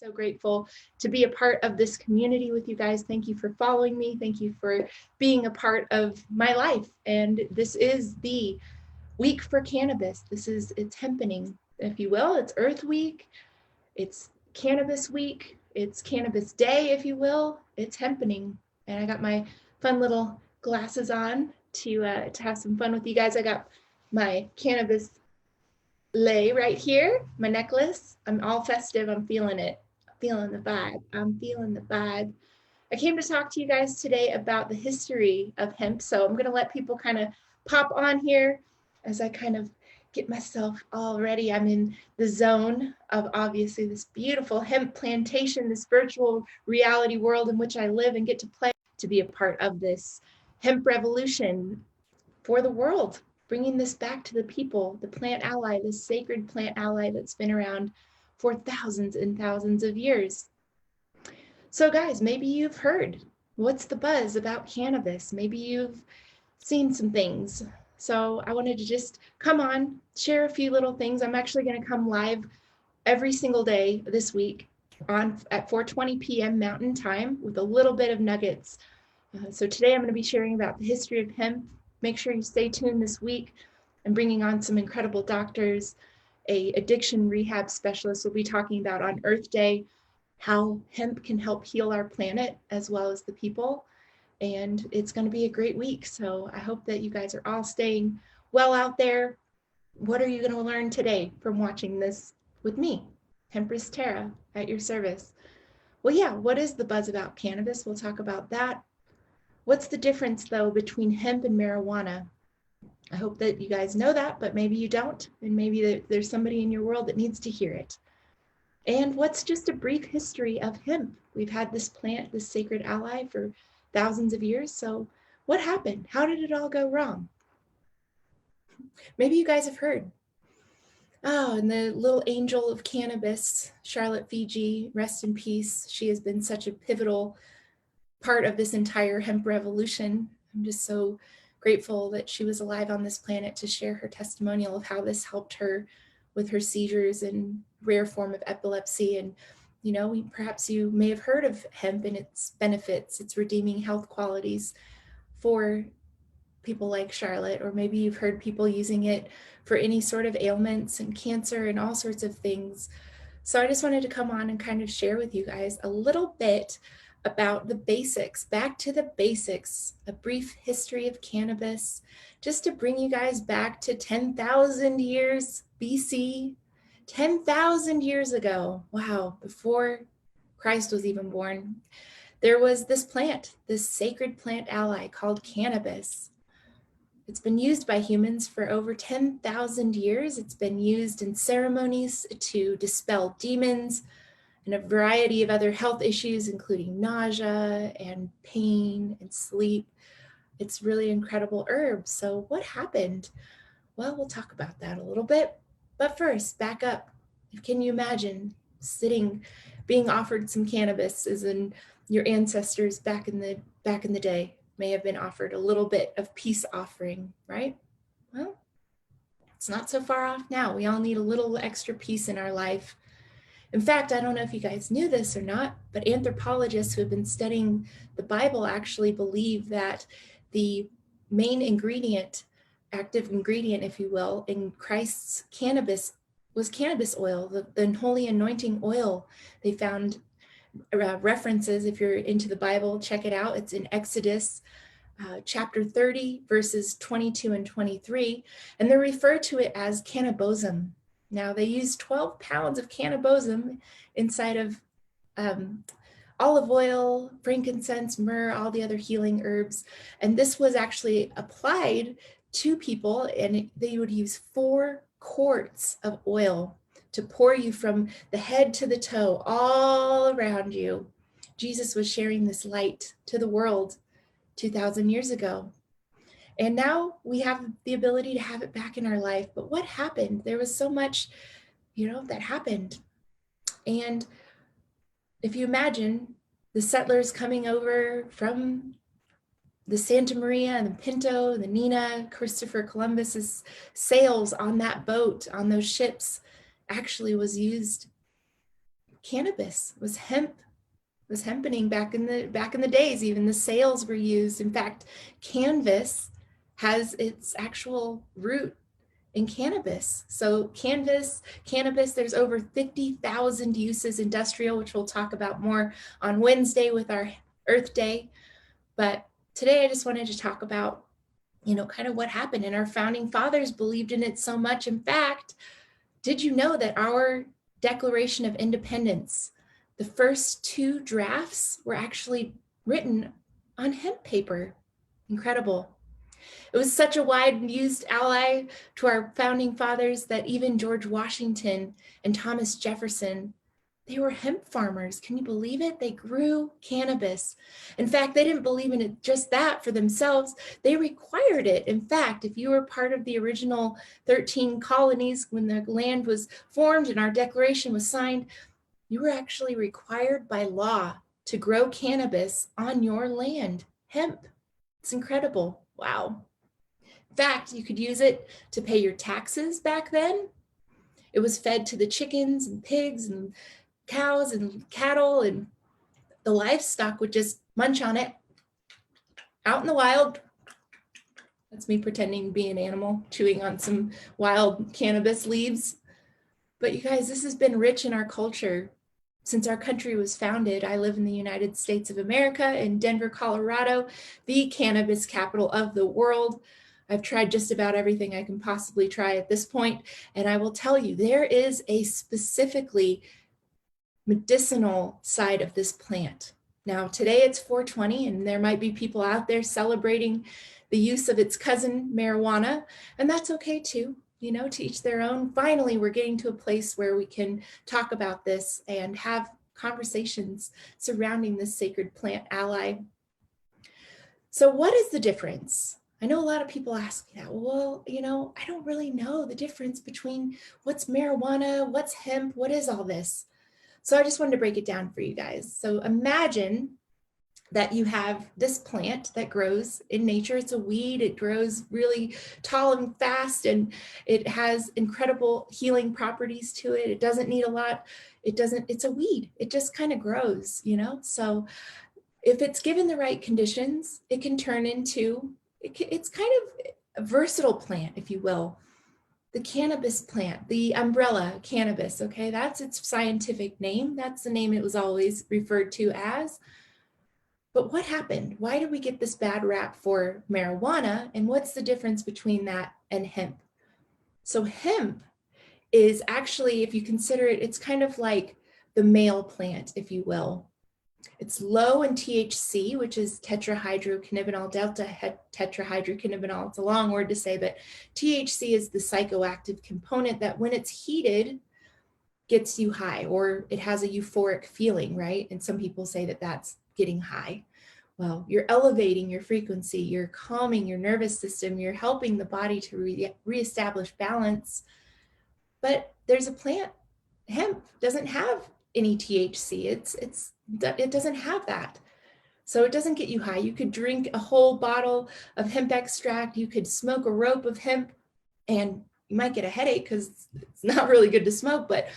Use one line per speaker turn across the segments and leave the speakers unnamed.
so grateful to be a part of this community with you guys. Thank you for following me. Thank you for being a part of my life. And this is the week for cannabis. It's hempening, if you will. It's Earth Week. It's Cannabis Week. It's Cannabis Day, if you will. It's hempening. And I got my fun little glasses on to have some fun with you guys. I got my cannabis lei right here, my necklace. I'm all festive. I'm feeling it. I'm feeling the vibe. I'm feeling the vibe. I came to talk to you guys today about the history of hemp. So I'm going to let people kind of pop on here as I kind of get myself all ready. I'm in the zone of obviously this beautiful hemp plantation, this virtual reality world in which I live and get to play, to be a part of this hemp revolution for the world, bringing this back to the people, the plant ally, this sacred plant ally that's been around for thousands and thousands of years. So guys, maybe you've heard what's the buzz about cannabis. Maybe you've seen some things. So I wanted to just come on, share a few little things. I'm actually going to come live every single day this week at 4:20 p.m. Mountain Time with a little bit of nuggets. So today I'm going to be sharing about the history of hemp. Make sure you stay tuned this week. I'm bringing on some incredible doctors. A addiction rehab specialist will be talking about on Earth Day how hemp can help heal our planet as well as the people. And it's going to be a great week. So I hope that you guys are all staying well out there. What are you going to learn today from watching this with me, Hempress Tara, at your service? Well, yeah, what is the buzz about cannabis? We'll talk about that. What's the difference, though, between hemp and marijuana? I hope that you guys know that, but maybe you don't, and maybe there's somebody in your world that needs to hear it. And what's just a brief history of hemp? We've had this plant, this sacred ally, for thousands of years. So what happened? How did it all go wrong? Maybe you guys have heard. Oh, and the little angel of cannabis, Charlotte Fiji, rest in peace. She has been such a pivotal part of this entire hemp revolution. I'm just so grateful that she was alive on this planet to share her testimonial of how this helped her with her seizures and rare form of epilepsy. And, you know, perhaps you may have heard of hemp and its benefits, its redeeming health qualities for people like Charlotte, or maybe you've heard people using it for any sort of ailments and cancer and all sorts of things. So I just wanted to come on and kind of share with you guys a little bit about the basics, back to the basics, a brief history of cannabis, just to bring you guys back to 10,000 years BC, 10,000 years ago. Wow, before Christ was even born, there was this plant, this sacred plant ally called cannabis. It's been used by humans for over 10,000 years. It's been used in ceremonies to dispel demons, and a variety of other health issues, including nausea and pain and sleep. It's really incredible herb. So what happened? Well, we'll talk about that a little bit. But first, back up. Can you imagine being offered some cannabis, as in your ancestors back in the day may have been offered a little bit of peace offering, right? Well, it's not so far off now. We all need a little extra peace in our life. In fact, I don't know if you guys knew this or not, but anthropologists who have been studying the Bible actually believe that the main ingredient, active ingredient, if you will, in Christ's cannabis was cannabis oil, the holy anointing oil. They found references, if you're into the Bible, check it out. It's in Exodus chapter 30, verses 22 and 23, and they refer to it as cannabosum. Now, they use 12 pounds of cannabosum inside of olive oil, frankincense, myrrh, all the other healing herbs. And this was actually applied to people, and they would use 4 quarts of oil to pour you from the head to the toe, all around you. Jesus was sharing this light to the world 2,000 years ago. And now we have the ability to have it back in our life. But what happened? There was so much, that happened. And if you imagine the settlers coming over from the Santa Maria and the Pinto, the Nina, Christopher Columbus's sails on that boat, on those ships, actually was used cannabis, was hemp, was hempening back in the days. Even the sails were used. In fact, canvas has its actual root in cannabis. So cannabis, there's over 50,000 uses industrial, which we'll talk about more on Wednesday with our Earth Day. But today I just wanted to talk about, kind of what happened. And our founding fathers believed in it so much. In fact, did you know that our Declaration of Independence, the first 2 drafts were actually written on hemp paper? Incredible. It was such a wide used ally to our founding fathers that even George Washington and Thomas Jefferson, they were hemp farmers. Can you believe it? They grew cannabis. In fact, they didn't believe in it just that for themselves. They required it. In fact, if you were part of the original 13 colonies when the land was formed and our declaration was signed, you were actually required by law to grow cannabis on your land, hemp. It's incredible. Wow. In fact, you could use it to pay your taxes back then. It was fed to the chickens and pigs and cows and cattle, and the livestock would just munch on it out in the wild. That's me pretending to be an animal, chewing on some wild cannabis leaves. But you guys, this has been rich in our culture since our country was founded. I live in the United States of America in Denver, Colorado, the cannabis capital of the world. I've tried just about everything I can possibly try at this point, and I will tell you, there is a specifically medicinal side of this plant. Now, today it's 420, and there might be people out there celebrating the use of its cousin, marijuana, and that's okay too. To each their own. Finally, we're getting to a place where we can talk about this and have conversations surrounding this sacred plant ally. So what is the difference? I know a lot of people ask me that. Well, I don't really know the difference between what's marijuana, what's hemp, what is all this? So I just wanted to break it down for you guys. So imagine that you have this plant that grows in nature. It's a weed. It grows really tall and fast, and it has incredible healing properties to it. It doesn't need a lot. It's a weed. It just kind of grows, So if it's given the right conditions, it can turn into, it's kind of a versatile plant, if you will. The cannabis plant, the umbrella cannabis, okay? That's its scientific name. That's the name it was always referred to as. But what happened? Why did we get this bad rap for marijuana? And what's the difference between that and hemp? So hemp is actually, if you consider it, it's kind of like the male plant, if you will. It's low in THC, which is tetrahydrocannabinol, delta tetrahydrocannabinol. It's a long word to say, but THC is the psychoactive component that when it's heated, gets you high, or it has a euphoric feeling, right? And some people say that that's getting high. Well, you're elevating your frequency, you're calming your nervous system, you're helping the body to reestablish balance. But there's a plant, hemp doesn't have any THC. It doesn't have that. So it doesn't get you high. You could drink a whole bottle of hemp extract, you could smoke a rope of hemp, and you might get a headache because it's not really good to smoke, but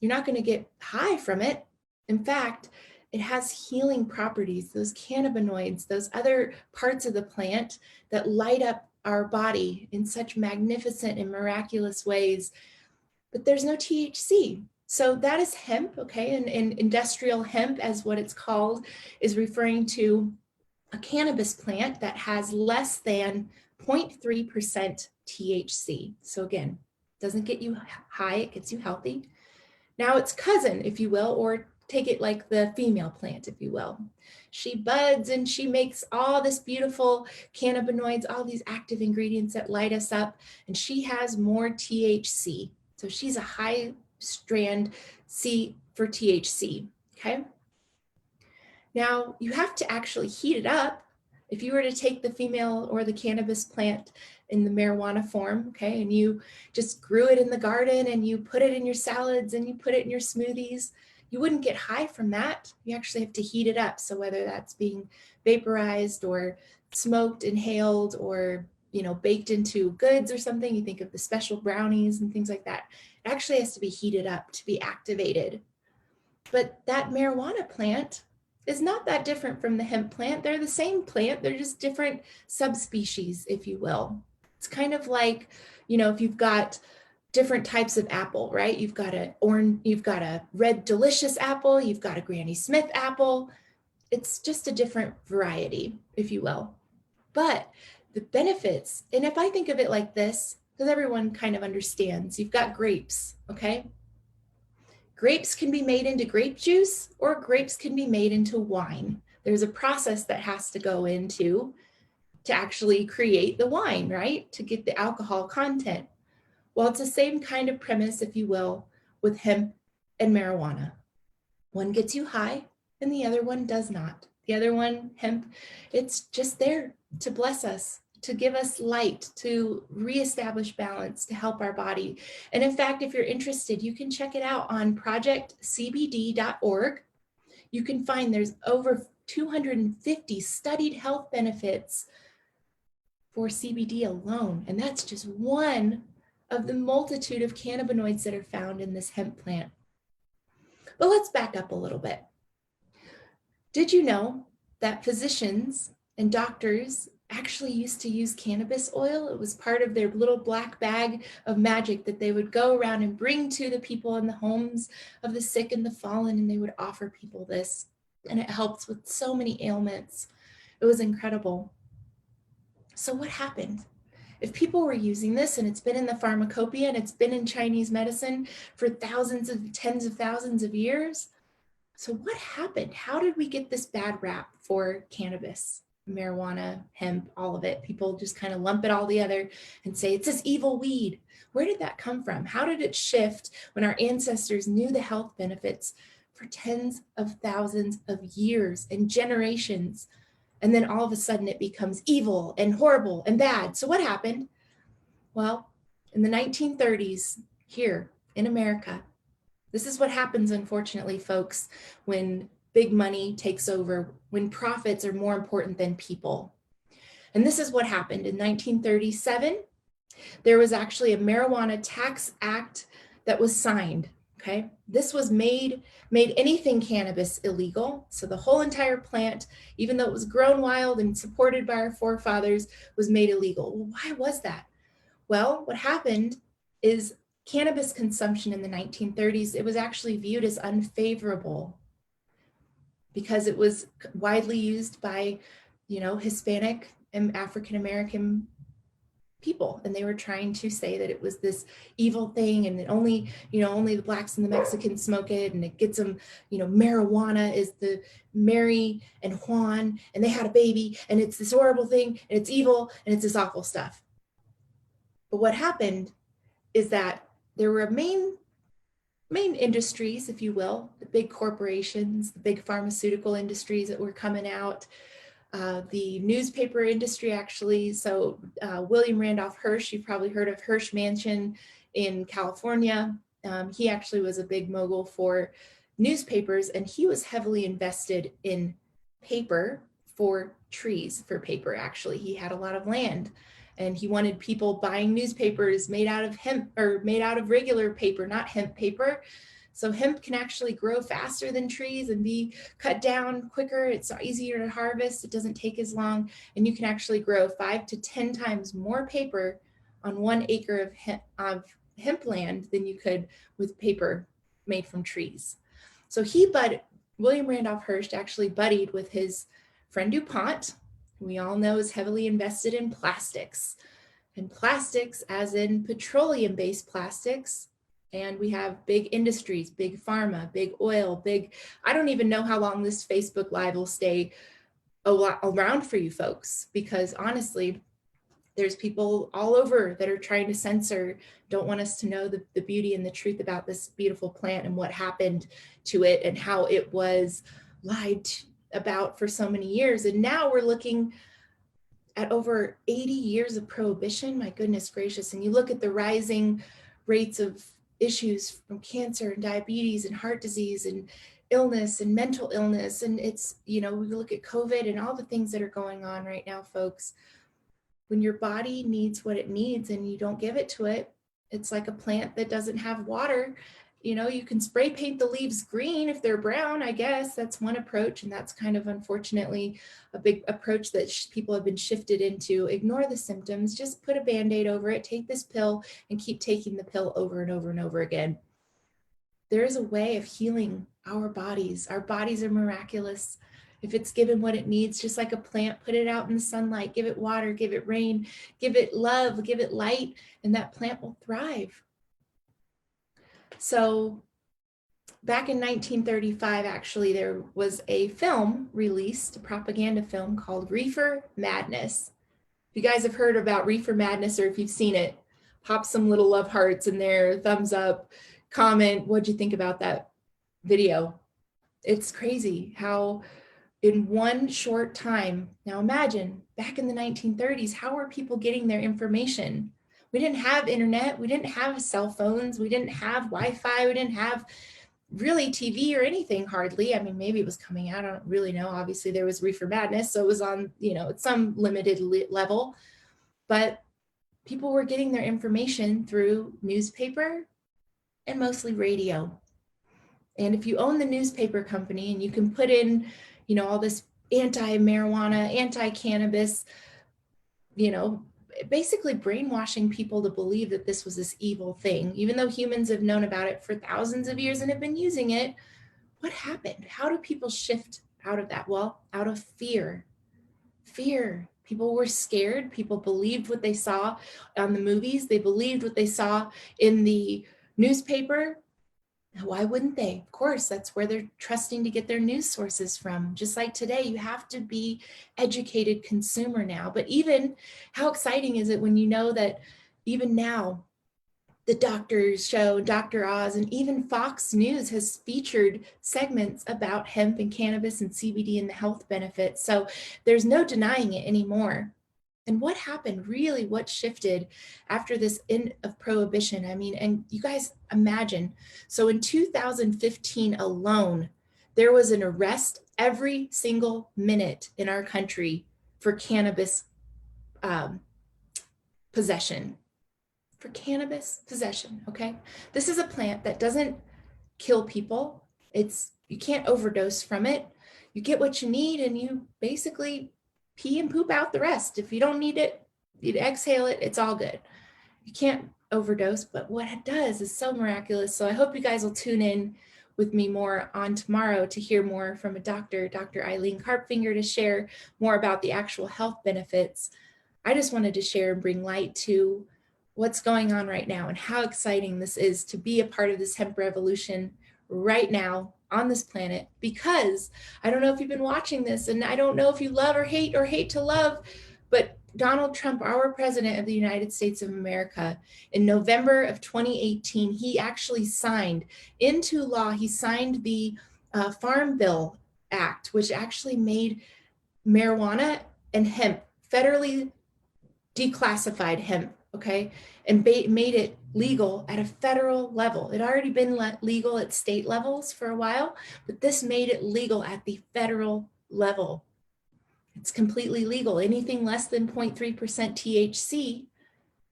you're not going to get high from it. In fact, it has healing properties, those cannabinoids, those other parts of the plant that light up our body in such magnificent and miraculous ways. But there's no THC. So that is hemp, okay? And industrial hemp, as what it's called, is referring to a cannabis plant that has less than 0.3% THC. So again, doesn't get you high, it gets you healthy. Now its cousin, if you will, or take it like the female plant, if you will. She buds and she makes all this beautiful cannabinoids, all these active ingredients that light us up, and she has more THC. So she's a high strand C for THC, okay? Now you have to actually heat it up. If you were to take the female or the cannabis plant in the marijuana form, okay, and you just grew it in the garden and you put it in your salads and you put it in your smoothies, you wouldn't get high from that. You actually have to heat it up. So whether that's being vaporized or smoked, inhaled, or baked into goods or something, you think of the special brownies and things like that. It actually has to be heated up to be activated. But that marijuana plant is not that different from the hemp plant. They're the same plant, they're just different subspecies, if you will. It's kind of like, if you've got different types of apple, right? You've got a red delicious apple, you've got a Granny Smith apple. It's just a different variety, if you will. But the benefits, and if I think of it like this, because everyone kind of understands, you've got grapes, okay? Grapes can be made into grape juice, or grapes can be made into wine. There's a process that has to go into to actually create the wine, right? To get the alcohol content. Well, it's the same kind of premise, if you will, with hemp and marijuana. One gets you high and the other one does not. The other one, hemp, it's just there to bless us, to give us light, to reestablish balance, to help our body. And in fact, if you're interested, you can check it out on projectcbd.org. You can find there's over 250 studied health benefits for CBD alone. And that's just one of the multitude of cannabinoids that are found in this hemp plant. But let's back up a little bit. Did you know that physicians and doctors actually used to use cannabis oil? It was part of their little black bag of magic that they would go around and bring to the people in the homes of the sick and the fallen, and they would offer people this. And it helped with so many ailments. It was incredible. So what happened? If people were using this, and it's been in the pharmacopoeia and it's been in Chinese medicine for tens of thousands of years, so what happened? How did we get this bad rap for cannabis, marijuana, hemp, all of it? People just kind of lump it all together and say it's this evil weed. Where did that come from? How did it shift when our ancestors knew the health benefits for tens of thousands of years and generations? And then all of a sudden it becomes evil and horrible and bad. So what happened? Well, in the 1930s, here in America, this is what happens, unfortunately, folks, when big money takes over, when profits are more important than people. And this is what happened. In 1937, there was actually a marijuana tax act that was signed. Okay, this was made anything cannabis illegal. So the whole entire plant, even though it was grown wild and supported by our forefathers, was made illegal. Well, why was that? Well, what happened is cannabis consumption in the 1930s, it was actually viewed as unfavorable because it was widely used by, Hispanic and African American people, and they were trying to say that it was this evil thing, and that only the blacks and the Mexicans smoke it, and it gets them, marijuana is the Mary and Juan, and they had a baby, and it's this horrible thing, and it's evil, and it's this awful stuff. But what happened is that there were main industries, if you will, the big corporations, the big pharmaceutical industries that were coming out, the newspaper industry, actually. So William Randolph Hearst, you've probably heard of Hearst Mansion in California. He actually was a big mogul for newspapers, and he was heavily invested in paper for trees, for paper, actually. He had a lot of land, and he wanted people buying newspapers made out of hemp, or made out of regular paper, not hemp paper. So hemp can actually grow faster than trees and be cut down quicker. It's easier to harvest. It doesn't take as long. And you can actually grow 5 to 10 times more paper on 1 acre of hemp land than you could with paper made from trees. So William Randolph Hearst actually buddied with his friend DuPont, who we all know is heavily invested in plastics. And plastics, as in petroleum-based plastics. And we have big industries, big pharma, big oil, I don't even know how long this Facebook Live will stay around for you folks, because honestly, there's people all over that are trying to censor, don't want us to know the beauty and the truth about this beautiful plant and what happened to it and how it was lied about for so many years. And now we're looking at over 80 years of prohibition, my goodness gracious. And you look at the rising rates of issues from cancer and diabetes and heart disease and illness and mental illness. And it's, we look at COVID and all the things that are going on right now, folks. When your body needs what it needs and you don't give it to it, it's like a plant that doesn't have water. You know, you can spray paint the leaves green if they're brown, I guess. That's one approach. And that's kind of unfortunately a big approach that people have been shifted into. Ignore the symptoms, just put a Band-Aid over it, take this pill and keep taking the pill over and over and over again. There is a way of healing our bodies. Our bodies are miraculous. If it's given what it needs, just like a plant, put it out in the sunlight, give it water, give it rain, give it love, give it light, and that plant will thrive. So back in 1935, actually, there was a film released, a propaganda film called Reefer Madness. If you guys have heard about Reefer Madness, or if you've seen it, pop some little love hearts in there, thumbs up, comment, what'd you think about that video? It's crazy how in one short time, now imagine back in the 1930s, how were people getting their information? We didn't have internet, we didn't have cell phones, we didn't have Wi-Fi, we didn't have really TV or anything hardly. I mean, maybe it was coming out, I don't really know. Obviously there was Reefer Madness, so it was on, you know, at some limited level, but people were getting their information through newspaper and mostly radio. And if you own the newspaper company and you can put in, you know, all this anti-marijuana, anti-cannabis, you know, basically brainwashing people to believe that this was this evil thing, even though humans have known about it for thousands of years and have been using it. What happened? How do people shift out of that? Well, out of fear. Fear. People were scared. People believed what they saw on the movies. They believed what they saw in the newspaper. Why wouldn't they? Of course, that's where they're trusting to get their news sources from. Just like today, you have to be educated consumer now. But even how exciting is it when you know that even now, the Doctor's Show, Dr. Oz, and even Fox News has featured segments about hemp and cannabis and CBD and the health benefits. So there's no denying it anymore. And what happened, really, what shifted after this end of prohibition? I mean, and you guys imagine, so in 2015 alone, there was an arrest every single minute in our country for cannabis possession. For cannabis possession, okay? This is a plant that doesn't kill people. You can't overdose from it. You get what you need and you basically pee and poop out the rest. If you don't need it, you exhale it, it's all good. You can't overdose, but what it does is so miraculous. So I hope you guys will tune in with me more on tomorrow to hear more from a doctor, Dr. Eileen Karpfinger, to share more about the actual health benefits. I just wanted to share and bring light to what's going on right now and how exciting this is to be a part of this hemp revolution right now on this planet, because I don't know if you've been watching this and I don't know if you love or hate to love, but Donald Trump, our president of the United States of America, in November of 2018, he actually signed into law, he signed the Farm Bill Act, which actually made marijuana and hemp federally declassified hemp, okay, and made it legal at a federal level. It had already been legal at state levels for a while, but this made it legal at the federal level. It's completely legal. Anything less than 0.3% THC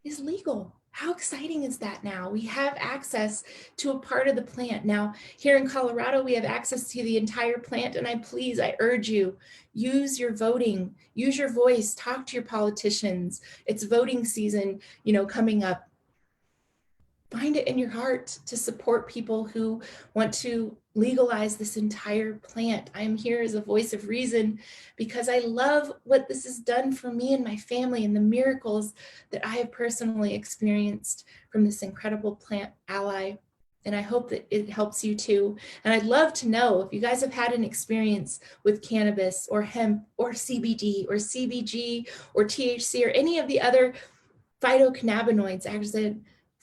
is legal. How exciting is that now? We have access to a part of the plant. Now, here in Colorado, we have access to the entire plant, and I urge you, use your voting, use your voice, talk to your politicians. It's voting season, you know, coming up. Find it in your heart to support people who want to legalize this entire plant. I am here as a voice of reason because I love what this has done for me and my family and the miracles that I have personally experienced from this incredible plant ally. And I hope that it helps you too. And I'd love to know if you guys have had an experience with cannabis or hemp or CBD or CBG or THC or any of the other phytocannabinoids, actually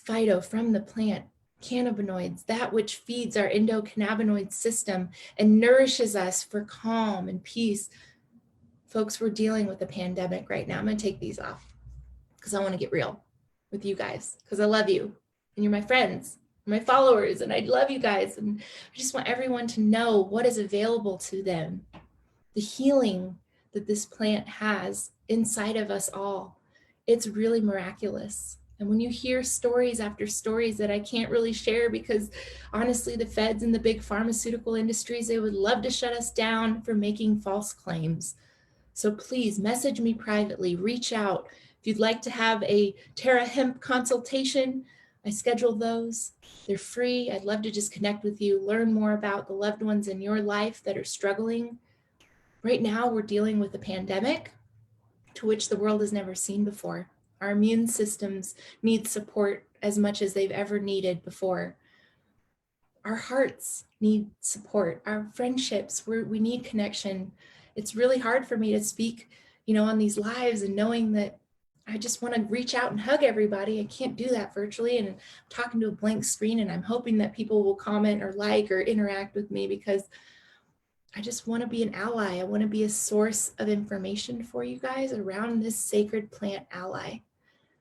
phyto from the plant, cannabinoids, that which feeds our endocannabinoid system and nourishes us for calm and peace. Folks, we're dealing with a pandemic right now. I'm going to take these off because I want to get real with you guys because I love you and you're my friends, my followers, and I love you guys. And I just want everyone to know what is available to them, the healing that this plant has inside of us all. It's really miraculous. And when you hear stories after stories that I can't really share because honestly, the feds and the big pharmaceutical industries, they would love to shut us down for making false claims. So please message me privately, reach out. If you'd like to have a Tara Hemp consultation, I schedule those. They're free. I'd love to just connect with you, learn more about the loved ones in your life that are struggling. Right now, we're dealing with a pandemic to which the world has never seen before. Our immune systems need support as much as they've ever needed before. Our hearts need support. Our friendships, we need connection. It's really hard for me to speak, on these lives and knowing that I just want to reach out and hug everybody. I can't do that virtually, and I'm talking to a blank screen, and I'm hoping that people will comment or like or interact with me because I just want to be an ally. I want to be a source of information for you guys around this sacred plant ally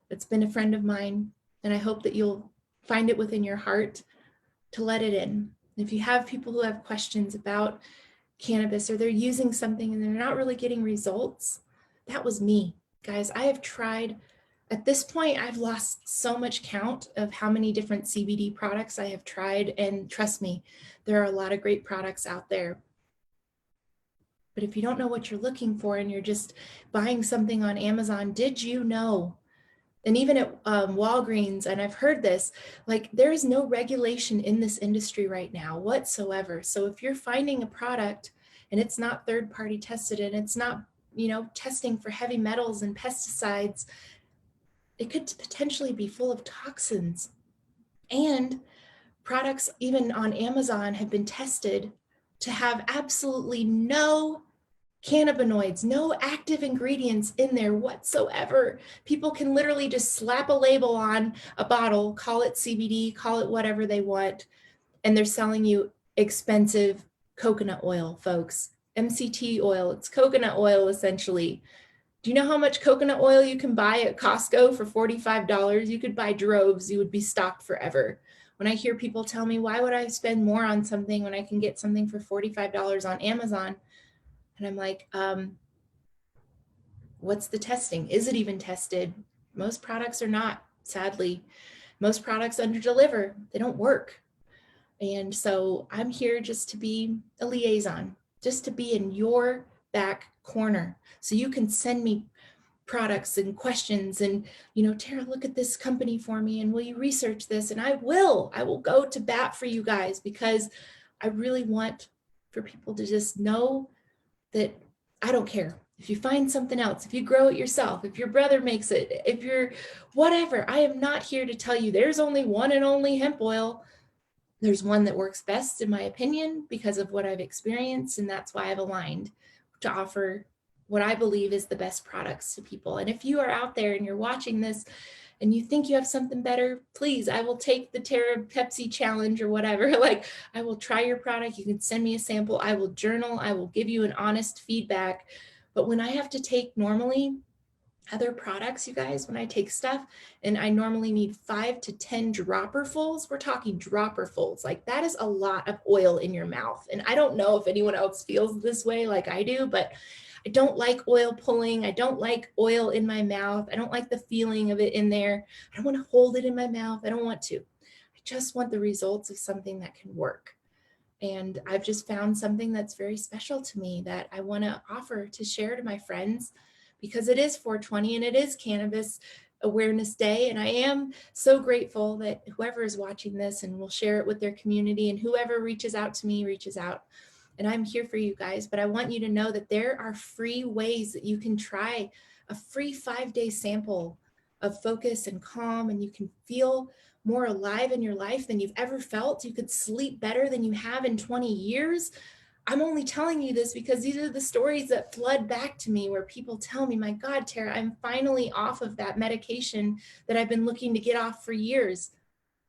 that's been a friend of mine. And I hope that you'll find it within your heart to let it in. If you have people who have questions about cannabis or they're using something and they're not really getting results, that was me. Guys, I have tried. At this point, I've lost so much count of how many different CBD products I have tried. And trust me, there are a lot of great products out there. But if you don't know what you're looking for and you're just buying something on Amazon, did you know? And even at Walgreens, and I've heard this, like there is no regulation in this industry right now whatsoever. So if you're finding a product and it's not third-party tested and it's not, testing for heavy metals and pesticides, it could potentially be full of toxins. And products even on Amazon have been tested to have absolutely no cannabinoids, no active ingredients in there whatsoever. People can literally just slap a label on a bottle, call it CBD, call it whatever they want, and they're selling you expensive coconut oil, folks. MCT oil, it's coconut oil essentially. Do you know how much coconut oil you can buy at Costco for $45? You could buy droves, you would be stocked forever. When I hear people tell me, why would I spend more on something when I can get something for $45 on Amazon? And I'm like, what's the testing? Is it even tested? Most products are not, sadly. Most products underdeliver. They don't work. And so I'm here just to be a liaison, just to be in your back corner. So you can send me products and questions and, Tara, look at this company for me and will you research this? And I will go to bat for you guys because I really want for people to just know that I don't care. If you find something else, if you grow it yourself, if your brother makes it, if you're whatever, I am not here to tell you there's only one and only hemp oil. There's one that works best, in my opinion, because of what I've experienced. And that's why I've aligned to offer what I believe is the best products to people. And if you are out there and you're watching this and you think you have something better, please, I will take the Tara Pepsi challenge or whatever. Like, I will try your product. You can send me a sample. I will journal. I will give you an honest feedback. But when I have to take normally other products, you guys, when I take stuff and I normally need 5 to 10 dropperfuls, we're talking dropperfuls. Like that is a lot of oil in your mouth. And I don't know if anyone else feels this way like I do, but I don't like oil pulling. I don't like oil in my mouth. I don't like the feeling of it in there. I don't want to hold it in my mouth. I don't want to. I just want the results of something that can work. And I've just found something that's very special to me that I want to offer to share to my friends because it is 420 and it is Cannabis Awareness Day. And I am so grateful that whoever is watching this and will share it with their community and whoever reaches out to me reaches out. And I'm here for you guys, but I want you to know that there are free ways that you can try a free 5-day sample of focus and calm, and you can feel more alive in your life than you've ever felt. You could sleep better than you have in 20 years. I'm only telling you this because these are the stories that flood back to me where people tell me, my God, Tara, I'm finally off of that medication that I've been looking to get off for years.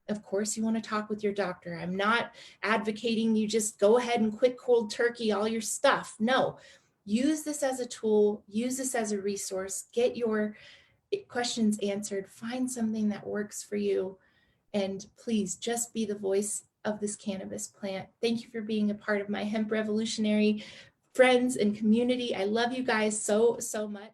Of course, you want to talk with your doctor. I'm not advocating you just go ahead and quit cold turkey all your stuff. No, use this as a tool, use this as a resource, get your questions answered, find something that works for you. And please just be the voice of this cannabis plant. Thank you for being a part of my hemp revolutionary friends and community. I love you guys so, so much.